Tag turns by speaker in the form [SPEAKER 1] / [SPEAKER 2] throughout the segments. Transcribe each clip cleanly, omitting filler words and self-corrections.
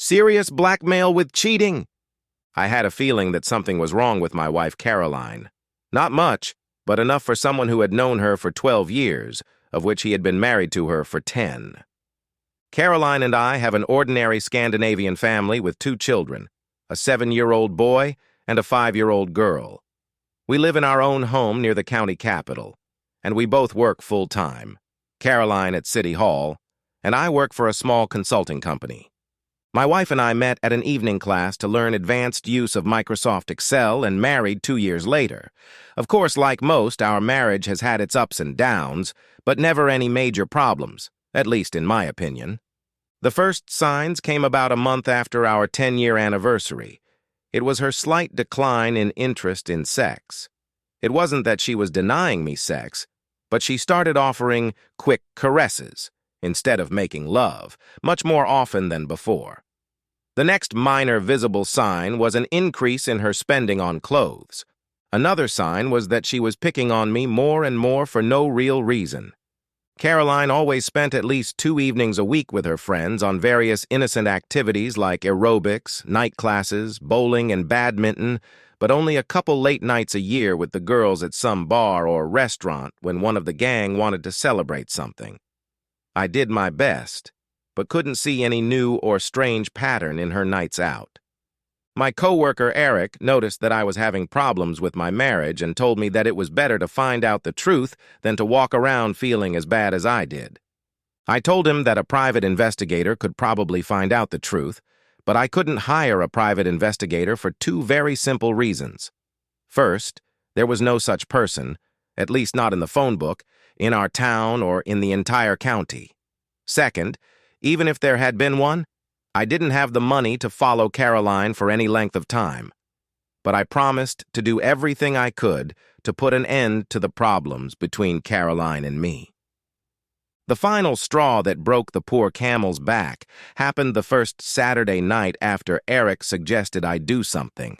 [SPEAKER 1] Serious blackmail with cheating. I had a feeling that something was wrong with my wife, Caroline. Not much, but enough for someone who had known her for 12 years, of which he had been married to her for 10. Caroline and I have an ordinary Scandinavian family with 2 children, a 7-year-old boy and a 5-year-old girl. We live in our own home near the county capital, and we both work full-time. Caroline at City Hall, and I work for a small consulting company. My wife and I met at an evening class to learn advanced use of Microsoft Excel and married 2 years later. Of course, like most, our marriage has had its ups and downs, but never any major problems, at least in my opinion. The first signs came about a month after our 10-year anniversary. It was her slight decline in interest in sex. It wasn't that she was denying me sex, but she started offering quick caresses instead of making love, much more often than before. The next minor visible sign was an increase in her spending on clothes. Another sign was that she was picking on me more and more for no real reason. Caroline always spent at least 2 evenings a week with her friends on various innocent activities like aerobics, night classes, bowling, and badminton, but only a couple late nights a year with the girls at some bar or restaurant when one of the gang wanted to celebrate something. I did my best, but couldn't see any new or strange pattern in her nights out. My coworker Eric noticed that I was having problems with my marriage and told me that it was better to find out the truth than to walk around feeling as bad as I did. I told him that a private investigator could probably find out the truth, but I couldn't hire a private investigator for 2 very simple reasons. First, there was no such person, at least not in the phone book, in our town or in the entire county. Second, even if there had been one, I didn't have the money to follow Caroline for any length of time. But I promised to do everything I could to put an end to the problems between Caroline and me. The final straw that broke the poor camel's back happened the first Saturday night after Eric suggested I do something.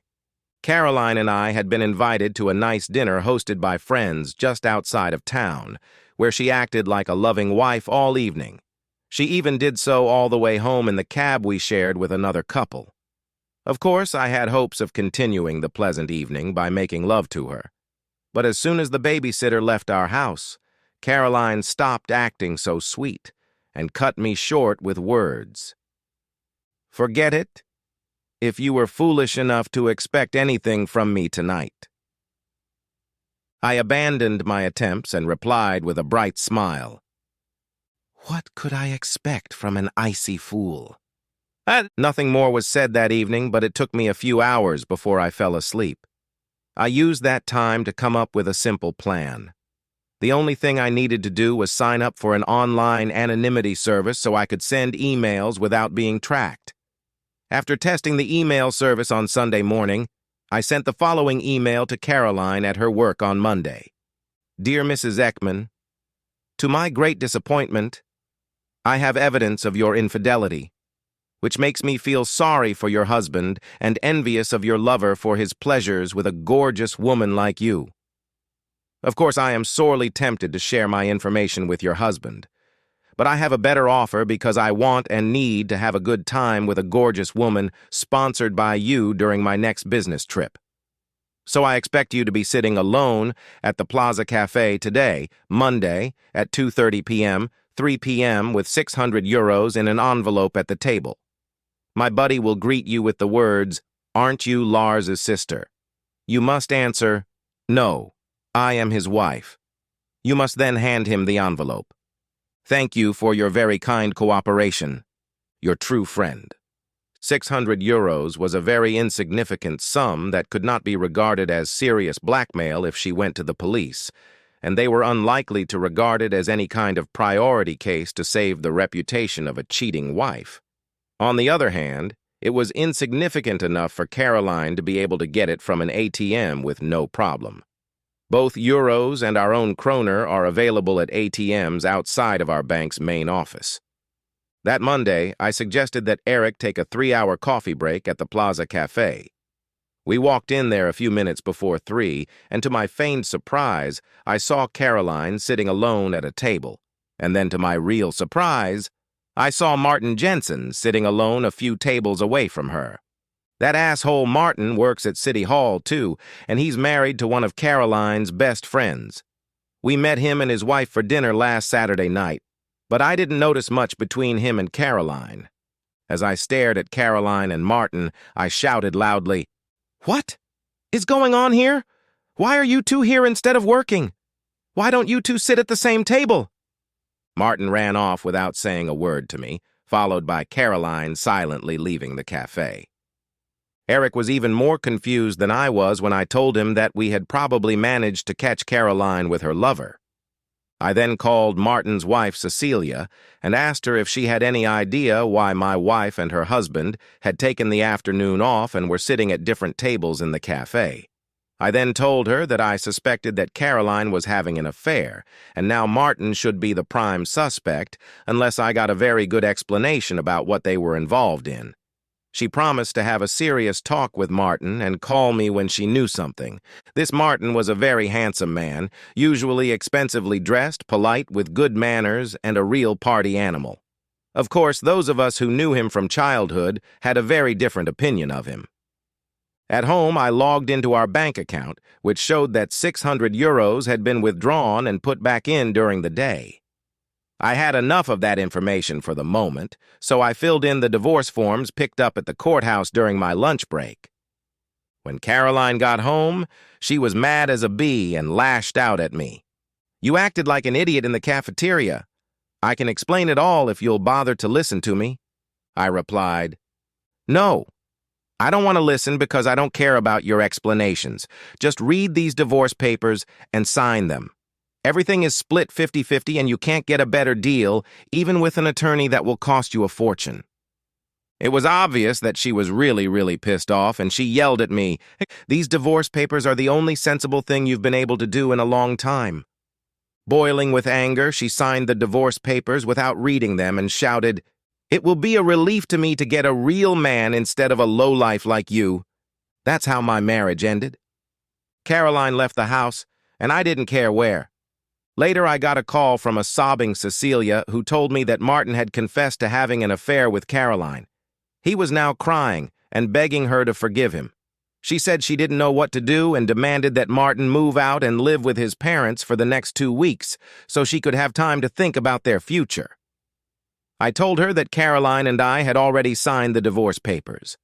[SPEAKER 1] Caroline and I had been invited to a nice dinner hosted by friends just outside of town, where she acted like a loving wife all evening. She even did so all the way home in the cab we shared with another couple. Of course, I had hopes of continuing the pleasant evening by making love to her. But as soon as the babysitter left our house, Caroline stopped acting so sweet and cut me short with words. "Forget it, if you were foolish enough to expect anything from me tonight." I abandoned my attempts and replied with a bright smile. What could I expect from an icy fool? Nothing more was said that evening, but it took me a few hours before I fell asleep. I used that time to come up with a simple plan. The only thing I needed to do was sign up for an online anonymity service so I could send emails without being tracked. After testing the email service on Sunday morning, I sent the following email to Caroline at her work on Monday. Dear Mrs. Ekman, to my great disappointment, I have evidence of your infidelity, which makes me feel sorry for your husband and envious of your lover for his pleasures with a gorgeous woman like you. Of course, I am sorely tempted to share my information with your husband, but I have a better offer because I want and need to have a good time with a gorgeous woman sponsored by you during my next business trip. So I expect you to be sitting alone at the Plaza Cafe today, Monday, at 2:30 p.m., 3 p.m. with €600 in an envelope at the table. My buddy will greet you with the words, "Aren't you Lars's sister?" You must answer, "No, I am his wife." You must then hand him the envelope. Thank you for your very kind cooperation. Your true friend. €600 was a very insignificant sum that could not be regarded as serious blackmail if she went to the police, and they were unlikely to regard it as any kind of priority case to save the reputation of a cheating wife. On the other hand, it was insignificant enough for Caroline to be able to get it from an ATM with no problem. Both euros and our own kroner are available at ATMs outside of our bank's main office. That Monday, I suggested that Eric take a 3-hour coffee break at the Plaza Cafe. We walked in there a few minutes before 3, and to my feigned surprise, I saw Caroline sitting alone at a table, and then to my real surprise, I saw Martin Jensen sitting alone a few tables away from her. That asshole Martin works at City Hall, too, and he's married to one of Caroline's best friends. We met him and his wife for dinner last Saturday night, but I didn't notice much between him and Caroline. As I stared at Caroline and Martin, I shouted loudly, "What is going on here? Why are you two here instead of working? Why don't you two sit at the same table?" Martin ran off without saying a word to me, followed by Caroline silently leaving the cafe. Eric was even more confused than I was when I told him that we had probably managed to catch Caroline with her lover. I then called Martin's wife, Cecilia, and asked her if she had any idea why my wife and her husband had taken the afternoon off and were sitting at different tables in the cafe. I then told her that I suspected that Caroline was having an affair, and now Martin should be the prime suspect unless I got a very good explanation about what they were involved in. She promised to have a serious talk with Martin and call me when she knew something. This Martin was a very handsome man, usually expensively dressed, polite, with good manners, and a real party animal. Of course, those of us who knew him from childhood had a very different opinion of him. At home, I logged into our bank account, which showed that 600 euros had been withdrawn and put back in during the day. I had enough of that information for the moment, so I filled in the divorce forms picked up at the courthouse during my lunch break. When Caroline got home, she was mad as a bee and lashed out at me. "You acted like an idiot in the cafeteria. I can explain it all if you'll bother to listen to me," I replied. "No. I don't want to listen because I don't care about your explanations. Just read these divorce papers and sign them. Everything is split 50-50 and you can't get a better deal, even with an attorney that will cost you a fortune." It was obvious that she was really pissed off, and she yelled at me, "These divorce papers are the only sensible thing you've been able to do in a long time." Boiling with anger, she signed the divorce papers without reading them and shouted, "It will be a relief to me to get a real man instead of a lowlife like you." That's how my marriage ended. Caroline left the house, and I didn't care where. Later, I got a call from a sobbing Cecilia who told me that Martin had confessed to having an affair with Caroline. He was now crying and begging her to forgive him. She said she didn't know what to do and demanded that Martin move out and live with his parents for the next 2 weeks so she could have time to think about their future. I told her that Caroline and I had already signed the divorce papers.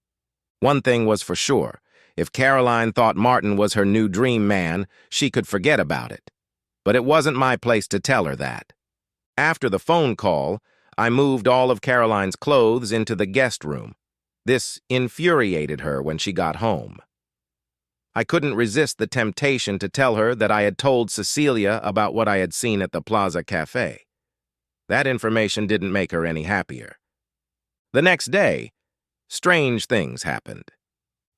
[SPEAKER 1] One thing was for sure. If Caroline thought Martin was her new dream man, she could forget about it. But it wasn't my place to tell her that. After the phone call, I moved all of Caroline's clothes into the guest room. This infuriated her when she got home. I couldn't resist the temptation to tell her that I had told Cecilia about what I had seen at the Plaza Cafe. That information didn't make her any happier. The next day, strange things happened.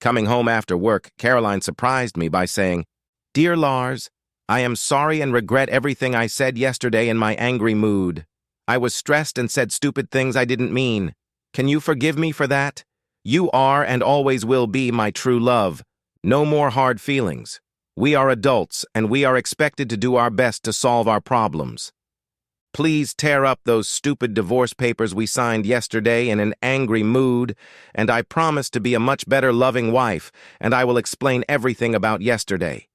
[SPEAKER 1] Coming home after work, Caroline surprised me by saying, "Dear Lars, I am sorry and regret everything I said yesterday in my angry mood. I was stressed and said stupid things I didn't mean. Can you forgive me for that? You are and always will be my true love. No more hard feelings. We are adults, and we are expected to do our best to solve our problems. Please tear up those stupid divorce papers we signed yesterday in an angry mood, and I promise to be a much better loving wife, and I will explain everything about yesterday."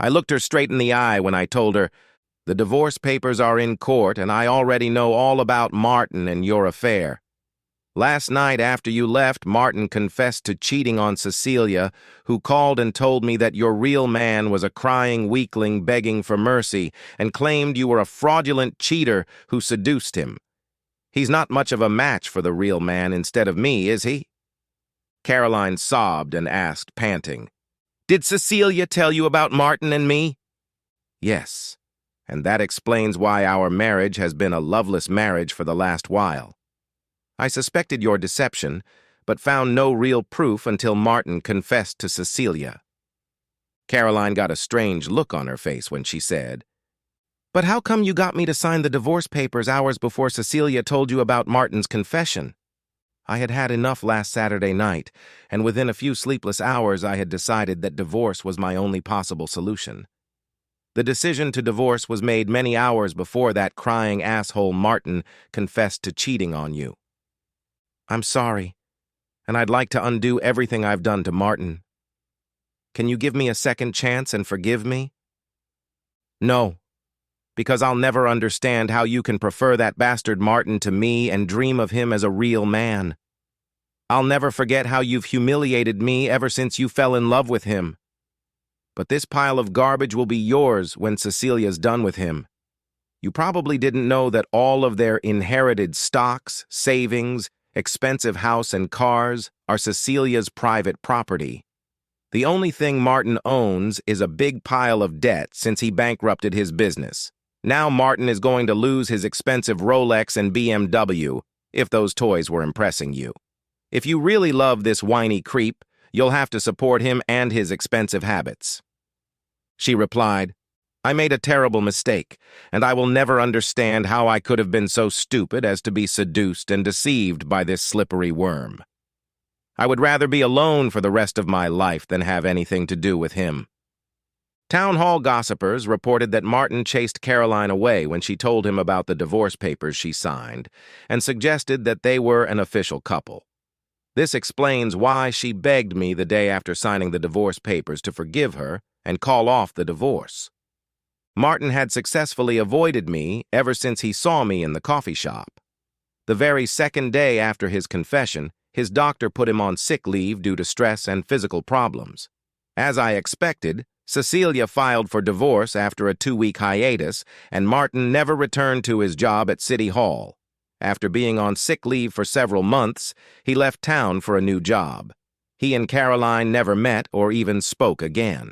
[SPEAKER 1] I looked her straight in the eye when I told her, "The divorce papers are in court, and I already know all about Martin and your affair. Last night after you left, Martin confessed to cheating on Cecilia, who called and told me that your real man was a crying weakling begging for mercy, and claimed you were a fraudulent cheater who seduced him. He's not much of a match for the real man instead of me, is he?" Caroline sobbed and asked, panting, "Did Cecilia tell you about Martin and me?" "Yes, and that explains why our marriage has been a loveless marriage for the last while. I suspected your deception, but found no real proof until Martin confessed to Cecilia." Caroline got a strange look on her face when she said, "But how come you got me to sign the divorce papers hours before Cecilia told you about Martin's confession?" I had had enough last Saturday night, and within a few sleepless hours I had decided that divorce was my only possible solution. The decision to divorce was made many hours before that crying asshole Martin confessed to cheating on you. I'm sorry, and I'd like to undo everything I've done to Martin. Can you give me a second chance and forgive me? No, because I'll never understand how you can prefer that bastard Martin to me and dream of him as a real man. I'll never forget how you've humiliated me ever since you fell in love with him. But this pile of garbage will be yours when Cecilia's done with him. You probably didn't know that all of their inherited stocks, savings, expensive house and cars are Cecilia's private property. The only thing Martin owns is a big pile of debt since he bankrupted his business. Now Martin is going to lose his expensive Rolex and BMW, if those toys were impressing you. If you really love this whiny creep, you'll have to support him and his expensive habits. She replied, I made a terrible mistake, and I will never understand how I could have been so stupid as to be seduced and deceived by this slippery worm. I would rather be alone for the rest of my life than have anything to do with him. Town hall gossipers reported that Martin chased Caroline away when she told him about the divorce papers she signed and suggested that they were an official couple. This explains why she begged me the day after signing the divorce papers to forgive her and call off the divorce. Martin had successfully avoided me ever since he saw me in the coffee shop. The very second day after his confession, his doctor put him on sick leave due to stress and physical problems. As I expected, Cecilia filed for divorce after a 2-week hiatus, and Martin never returned to his job at City Hall. After being on sick leave for several months, he left town for a new job. He and Caroline never met or even spoke again.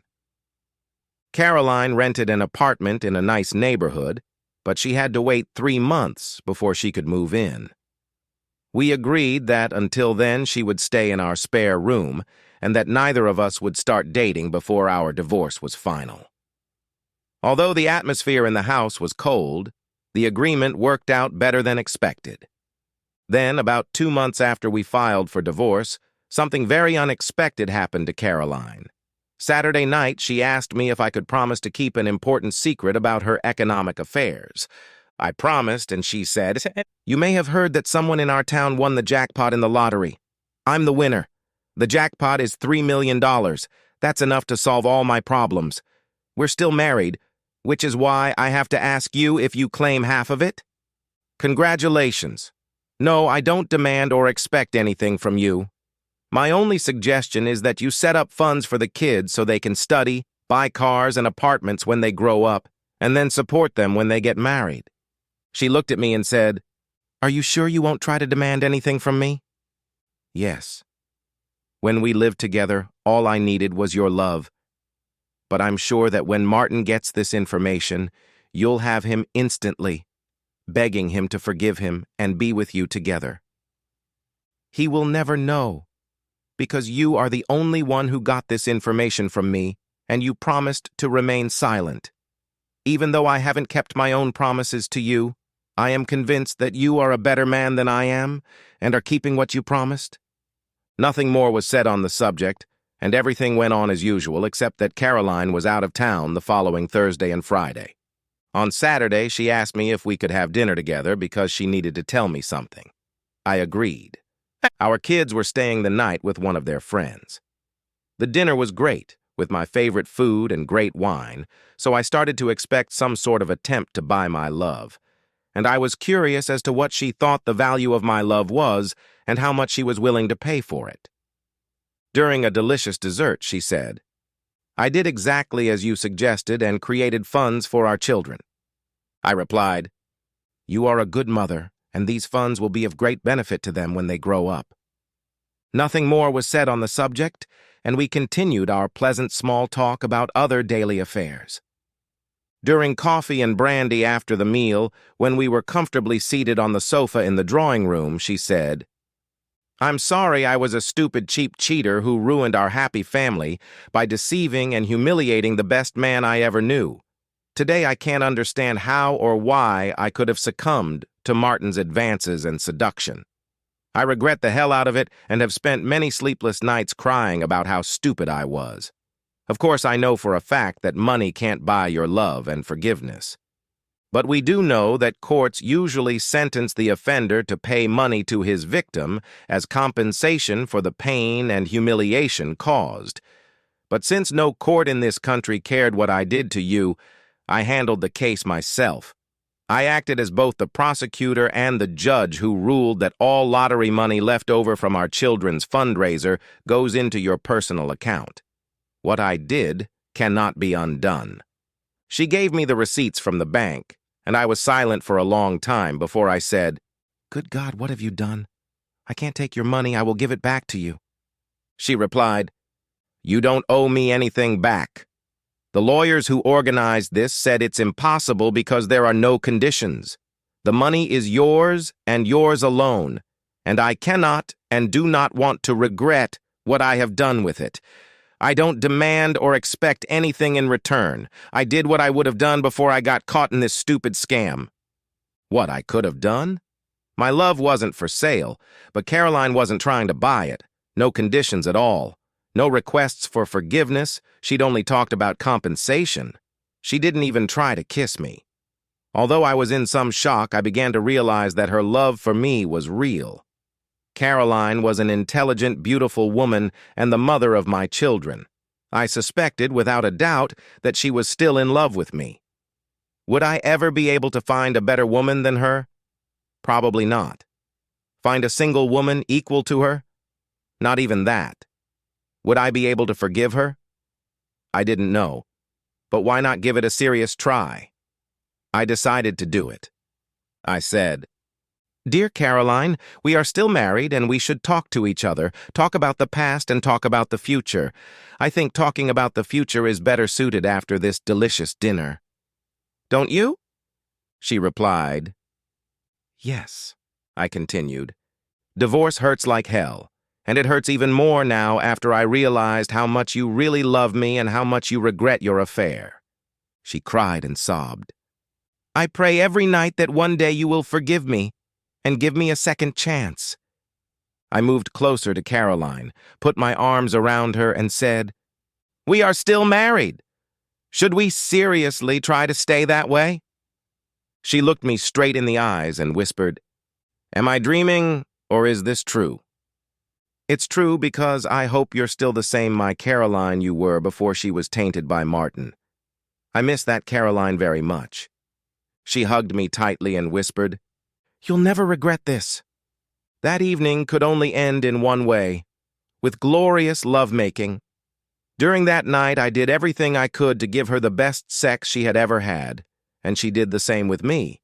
[SPEAKER 1] Caroline rented an apartment in a nice neighborhood, but she had to wait 3 months before she could move in. We agreed that until then she would stay in our spare room and that neither of us would start dating before our divorce was final. Although the atmosphere in the house was cold, the agreement worked out better than expected. Then, about 2 months after we filed for divorce, something very unexpected happened to Caroline. Saturday night, she asked me if I could promise to keep an important secret about her economic affairs. I promised, and she said, You may have heard that someone in our town won the jackpot in the lottery. I'm the winner. The jackpot is $3 million. That's enough to solve all my problems. We're still married, which is why I have to ask you if you claim half of it. Congratulations. No, I don't demand or expect anything from you. My only suggestion is that you set up funds for the kids so they can study, buy cars and apartments when they grow up, and then support them when they get married. She looked at me and said, Are you sure you won't try to demand anything from me? Yes. When we lived together, all I needed was your love. But I'm sure that when Martin gets this information, you'll have him instantly, begging him to forgive him and be with you together. He will never know, because you are the only one who got this information from me, and you promised to remain silent. Even though I haven't kept my own promises to you, I am convinced that you are a better man than I am and are keeping what you promised. Nothing more was said on the subject, and everything went on as usual except that Caroline was out of town the following Thursday and Friday. On Saturday, she asked me if we could have dinner together because she needed to tell me something. I agreed. Our kids were staying the night with one of their friends. The dinner was great, with my favorite food and great wine, so I started to expect some sort of attempt to buy my love. And I was curious as to what she thought the value of my love was and how much she was willing to pay for it. During a delicious dessert, she said, I did exactly as you suggested and created funds for our children. I replied, You are a good mother, and these funds will be of great benefit to them when they grow up. Nothing more was said on the subject, and we continued our pleasant small talk about other daily affairs. During coffee and brandy after the meal, when we were comfortably seated on the sofa in the drawing room, she said, I'm sorry I was a stupid, cheap cheater who ruined our happy family by deceiving and humiliating the best man I ever knew. Today I can't understand how or why I could have succumbed to Martin's advances and seduction. I regret the hell out of it and have spent many sleepless nights crying about how stupid I was. Of course, I know for a fact that money can't buy your love and forgiveness. But we do know that courts usually sentence the offender to pay money to his victim as compensation for the pain and humiliation caused. But since no court in this country cared what I did to you, I handled the case myself. I acted as both the prosecutor and the judge who ruled that all lottery money left over from our children's fundraiser goes into your personal account. What I did cannot be undone. She gave me the receipts from the bank, and I was silent for a long time before I said, "Good God, what have you done? I can't take your money. I will give it back to you." She replied, "You don't owe me anything back. The lawyers who organized this said it's impossible because there are no conditions. The money is yours and yours alone, and I cannot and do not want to regret what I have done with it. I don't demand or expect anything in return. I did what I would have done before I got caught in this stupid scam." What I could have done? My love wasn't for sale, but Caroline wasn't trying to buy it. No conditions at all. No requests for forgiveness. She'd only talked about compensation. She didn't even try to kiss me. Although I was in some shock, I began to realize that her love for me was real. Caroline was an intelligent, beautiful woman and the mother of my children. I suspected, without a doubt, that she was still in love with me. Would I ever be able to find a better woman than her? Probably not. Find a single woman equal to her? Not even that. Would I be able to forgive her? I didn't know. But why not give it a serious try? I decided to do it. I said, "Dear Caroline, we are still married and we should talk to each other, talk about the past and talk about the future. I think talking about the future is better suited after this delicious dinner. Don't you?" She replied. "Yes," I continued. "Divorce hurts like hell, and it hurts even more now after I realized how much you really love me and how much you regret your affair." She cried and sobbed. "I pray every night that one day you will forgive me and give me a second chance." I moved closer to Caroline, put my arms around her, and said, "We are still married. Should we seriously try to stay that way?" She looked me straight in the eyes and whispered, "Am I dreaming, or is this true?" "It's true because I hope you're still the same my Caroline you were before she was tainted by Martin. I miss that Caroline very much." She hugged me tightly and whispered, "You'll never regret this." That evening could only end in one way, with glorious lovemaking. During that night, I did everything I could to give her the best sex she had ever had, and she did the same with me.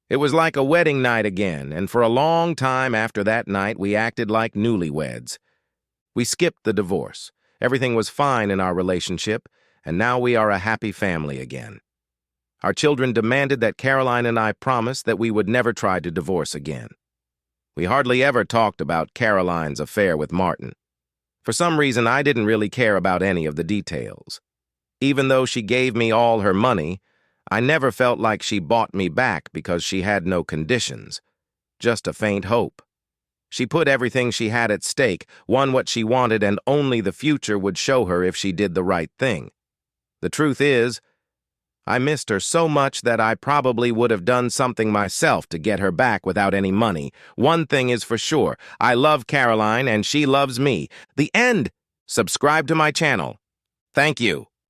[SPEAKER 1] It was like a wedding night again, and for a long time after that night, we acted like newlyweds. We skipped the divorce. Everything was fine in our relationship, and now we are a happy family again. Our children demanded that Caroline and I promise that we would never try to divorce again. We hardly ever talked about Caroline's affair with Martin. For some reason, I didn't really care about any of the details. Even though she gave me all her money, I never felt like she bought me back because she had no conditions, just a faint hope. She put everything she had at stake, won what she wanted, and only the future would show her if she did the right thing. The truth is, I missed her so much that I probably would have done something myself to get her back without any money. One thing is for sure, I love Caroline and she loves me. The end! Subscribe to my channel. Thank you.